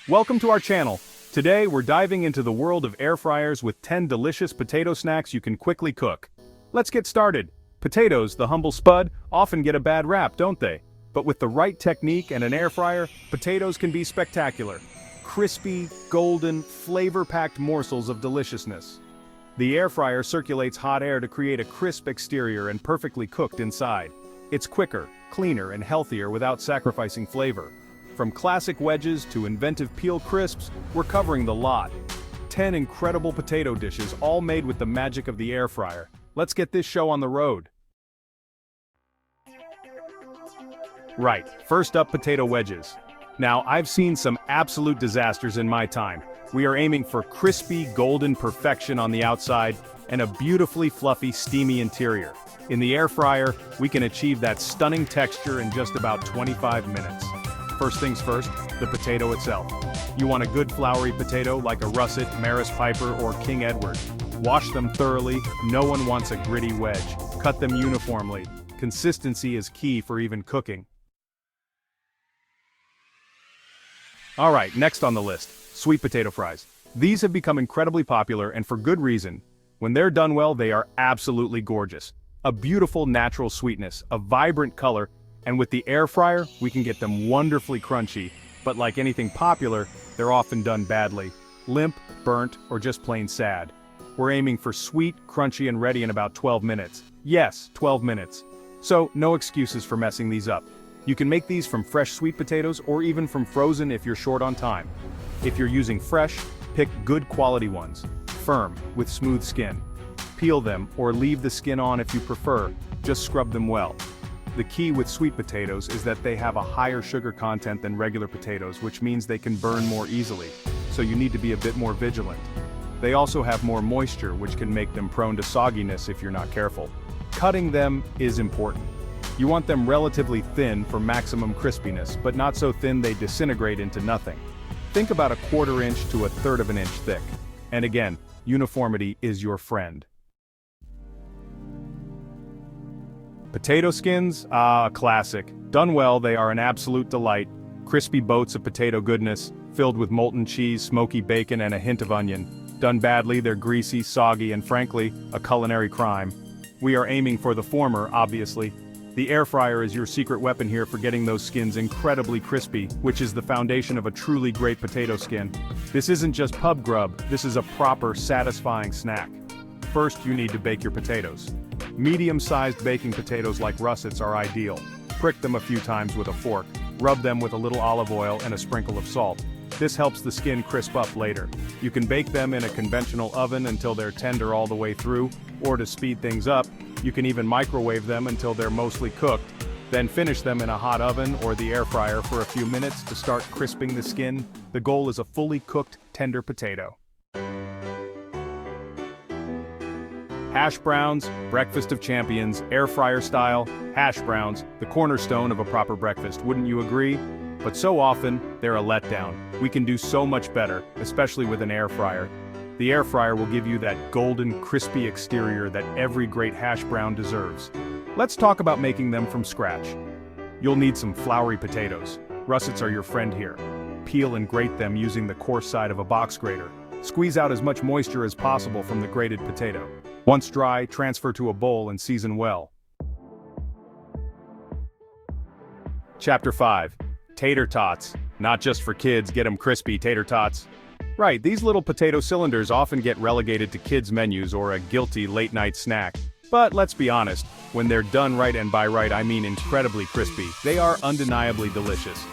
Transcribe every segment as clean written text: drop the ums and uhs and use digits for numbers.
Welcome to our channel. Today we're diving into the world of air fryers with 10 delicious potato snacks you can quickly cook. Let's get started. Potatoes, the humble spud, often get a bad rap, don't they? But with the right technique and an air fryer, potatoes can be spectacular. Crispy, golden, flavor-packed morsels of deliciousness. The air fryer circulates hot air to create a crisp exterior and perfectly cooked inside. It's quicker, cleaner, and healthier without sacrificing flavor. From classic wedges to inventive peel crisps, we're covering the lot. 10 incredible potato dishes, all made with the magic of the air fryer. Let's get this show on the road. Right, first up, potato wedges. Now, I've seen some absolute disasters in my time. We are aiming for crispy, golden perfection on the outside and a beautifully fluffy, steamy interior. In the air fryer, we can achieve that stunning texture in just about 25 minutes. First things first, the potato itself. You want a good floury potato like a russet, Maris Piper, or King Edward. Wash them thoroughly, no one wants a gritty wedge. Cut them uniformly. Consistency is key for even cooking. Alright, next on the list, sweet potato fries. These have become incredibly popular and for good reason. When they're done well, they are absolutely gorgeous. A beautiful natural sweetness, a vibrant color, and with the air fryer, we can get them wonderfully crunchy, but like anything popular, they're often done badly. Limp, burnt, or just plain sad. We're aiming for sweet, crunchy, and ready in about 12 minutes. Yes, 12 minutes. So, no excuses for messing these up. You can make these from fresh sweet potatoes or even from frozen if you're short on time. If you're using fresh, pick good quality ones, firm, with smooth skin. Peel them or leave the skin on if you prefer, just scrub them well. The key with sweet potatoes is that they have a higher sugar content than regular potatoes, which means they can burn more easily, so you need to be a bit more vigilant. They also have more moisture, which can make them prone to sogginess if you're not careful. Cutting them is important. You want them relatively thin for maximum crispiness, but not so thin they disintegrate into nothing. Think about a 1/4 inch to 1/3 of an inch thick. And again, uniformity is your friend. Potato skins? Ah, classic. Done well, they are an absolute delight. Crispy boats of potato goodness, filled with molten cheese, smoky bacon, and a hint of onion. Done badly, they're greasy, soggy, and frankly, a culinary crime. We are aiming for the former, obviously. The air fryer is your secret weapon here for getting those skins incredibly crispy, which is the foundation of a truly great potato skin. This isn't just pub grub, this is a proper, satisfying snack. First, you need to bake your potatoes. Medium-sized baking potatoes like russets are ideal. Prick them a few times with a fork, rub them with a little olive oil and a sprinkle of salt. This helps the skin crisp up later. You can bake them in a conventional oven until they're tender all the way through, or to speed things up, you can even microwave them until they're mostly cooked, then finish them in a hot oven or the air fryer for a few minutes to start crisping the skin. The goal is a fully cooked, tender potato. Hash browns, breakfast of champions, air fryer style, hash browns, the cornerstone of a proper breakfast, wouldn't you agree? But so often, they're a letdown. We can do so much better, especially with an air fryer. The air fryer will give you that golden, crispy exterior that every great hash brown deserves. Let's talk about making them from scratch. You'll need some floury potatoes. Russets are your friend here. Peel and grate them using the coarse side of a box grater. Squeeze out as much moisture as possible from the grated potato. Once dry, transfer to a bowl and season well. Chapter 5. Tater Tots. Not just for kids, get 'em crispy tater tots. Right, these little potato cylinders often get relegated to kids' menus or a guilty late-night snack. But let's be honest, when they're done right, and by right I mean incredibly crispy, they are undeniably delicious.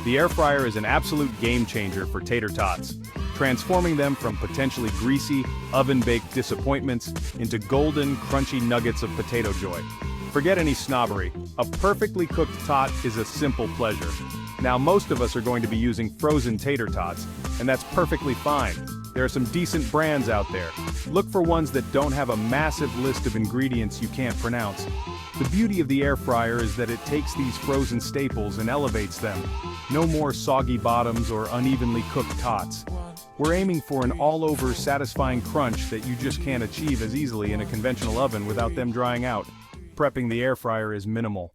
The air fryer is an absolute game changer for tater tots, transforming them from potentially greasy, oven-baked disappointments into golden, crunchy nuggets of potato joy. Forget any snobbery, a perfectly cooked tot is a simple pleasure. Now most of us are going to be using frozen tater tots, and that's perfectly fine. There are some decent brands out there. Look for ones that don't have a massive list of ingredients you can't pronounce. The beauty of the air fryer is that it takes these frozen staples and elevates them. No more soggy bottoms or unevenly cooked tots. We're aiming for an all-over satisfying crunch that you just can't achieve as easily in a conventional oven without them drying out. Prepping the air fryer is minimal.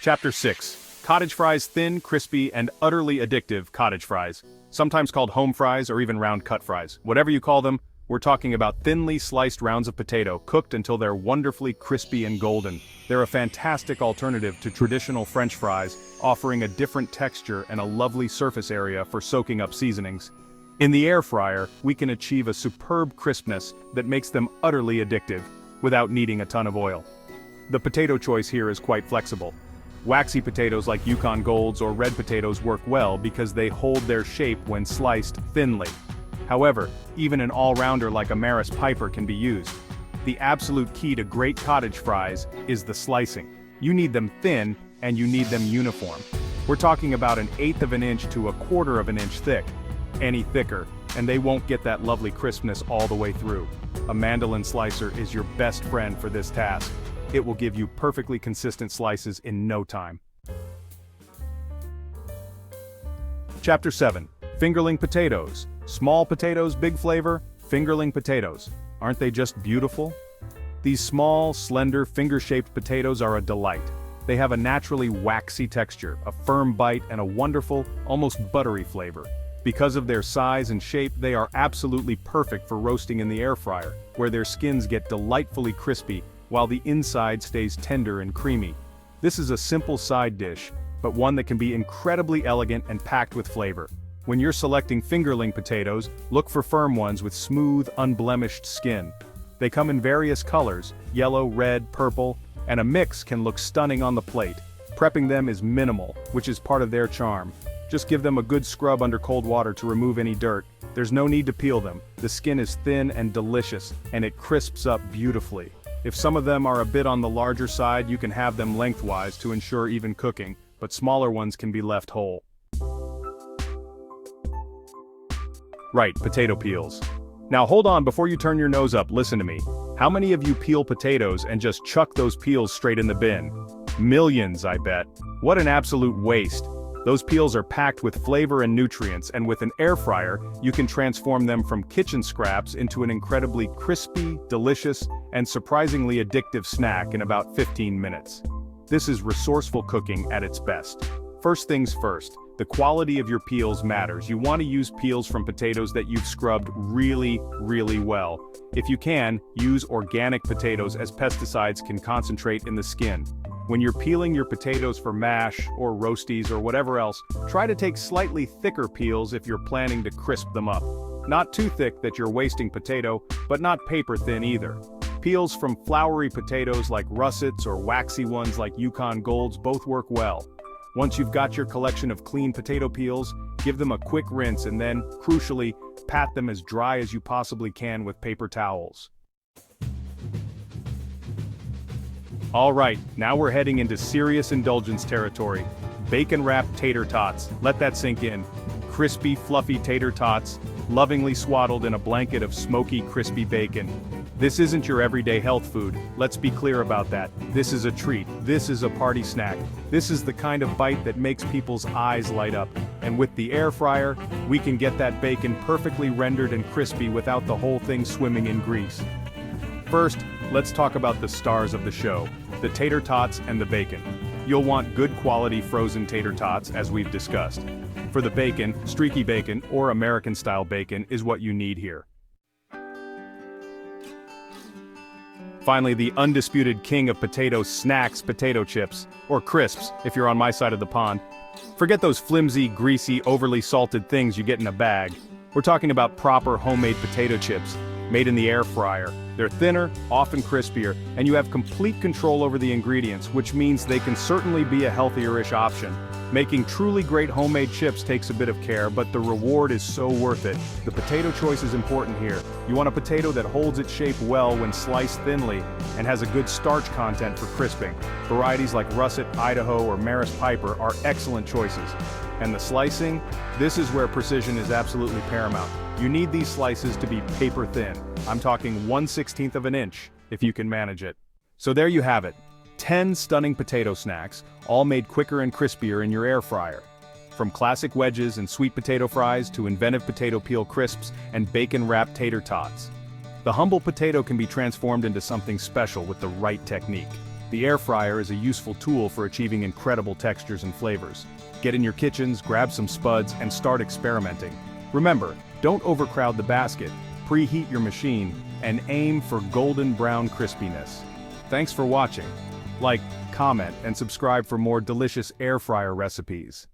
Chapter 6. Cottage fries, thin, crispy, and utterly addictive cottage fries. Sometimes called home fries or even round cut fries. Whatever you call them, we're talking about thinly sliced rounds of potato cooked until they're wonderfully crispy and golden. They're a fantastic alternative to traditional French fries, offering a different texture and a lovely surface area for soaking up seasonings. In the air fryer, we can achieve a superb crispness that makes them utterly addictive, without needing a ton of oil. The potato choice here is quite flexible. Waxy potatoes like Yukon Golds or red potatoes work well because they hold their shape when sliced thinly. However, even an all-rounder like a Maris Piper can be used. The absolute key to great cottage fries is the slicing. You need them thin, and you need them uniform. We're talking about 1/8 of an inch to 1/4 of an inch thick. Any thicker, and they won't get that lovely crispness all the way through. A mandolin slicer is your best friend for this task. It will give you perfectly consistent slices in no time. Chapter 7. Fingerling potatoes. Small potatoes, big flavor, fingerling potatoes. Aren't they just beautiful? These small, slender, finger-shaped potatoes are a delight. They have a naturally waxy texture, a firm bite, and a wonderful, almost buttery flavor. Because of their size and shape, they are absolutely perfect for roasting in the air fryer, where their skins get delightfully crispy, while the inside stays tender and creamy. This is a simple side dish, but one that can be incredibly elegant and packed with flavor. When you're selecting fingerling potatoes, look for firm ones with smooth, unblemished skin. They come in various colors, yellow, red, purple, and a mix can look stunning on the plate. Prepping them is minimal, which is part of their charm. Just give them a good scrub under cold water to remove any dirt. There's no need to peel them. The skin is thin and delicious, and it crisps up beautifully. If some of them are a bit on the larger side, you can have them lengthwise to ensure even cooking, but smaller ones can be left whole. Right, potato peels. Now hold on, before you turn your nose up, listen to me. How many of you peel potatoes and just chuck those peels straight in the bin? Millions, I bet. What an absolute waste. Those peels are packed with flavor and nutrients, and with an air fryer, you can transform them from kitchen scraps into an incredibly crispy, delicious, and surprisingly addictive snack in about 15 minutes. This is resourceful cooking at its best. First things first, the quality of your peels matters. You want to use peels from potatoes that you've scrubbed really, really well. If you can, use organic potatoes, as pesticides can concentrate in the skin. When you're peeling your potatoes for mash, or roasties, or whatever else, try to take slightly thicker peels if you're planning to crisp them up. Not too thick that you're wasting potato, but not paper thin either. Peels from floury potatoes like russets or waxy ones like Yukon Golds both work well. Once you've got your collection of clean potato peels, give them a quick rinse and then, crucially, pat them as dry as you possibly can with paper towels. Alright, now we're heading into serious indulgence territory. Bacon-wrapped tater tots, let that sink in. Crispy, fluffy tater tots, lovingly swaddled in a blanket of smoky, crispy bacon. This isn't your everyday health food, let's be clear about that. This is a treat, this is a party snack. This is the kind of bite that makes people's eyes light up. And with the air fryer, we can get that bacon perfectly rendered and crispy without the whole thing swimming in grease. First, let's talk about the stars of the show, the tater tots and the bacon. You'll want good quality frozen tater tots, as we've discussed. For the bacon, streaky bacon or American-style bacon is what you need here. Finally, the undisputed king of potato snacks, potato chips, or crisps, if you're on my side of the pond. Forget those flimsy, greasy, overly salted things you get in a bag. We're talking about proper homemade potato chips, made in the air fryer. They're thinner, often crispier, and you have complete control over the ingredients, which means they can certainly be a healthier-ish option. Making truly great homemade chips takes a bit of care, but the reward is so worth it. The potato choice is important here. You want a potato that holds its shape well when sliced thinly, and has a good starch content for crisping. Varieties like Russet, Idaho, or Maris Piper are excellent choices. And the slicing? This is where precision is absolutely paramount. You need these slices to be paper thin. I'm talking 1/16 of an inch, if you can manage it. So there you have it. 10 stunning potato snacks, all made quicker and crispier in your air fryer. From classic wedges and sweet potato fries to inventive potato peel crisps and bacon-wrapped tater tots. The humble potato can be transformed into something special with the right technique. The air fryer is a useful tool for achieving incredible textures and flavors. Get in your kitchens, grab some spuds, and start experimenting. Remember, don't overcrowd the basket, preheat your machine, and aim for golden brown crispiness. Thanks for watching. Like, comment, and subscribe for more delicious air fryer recipes.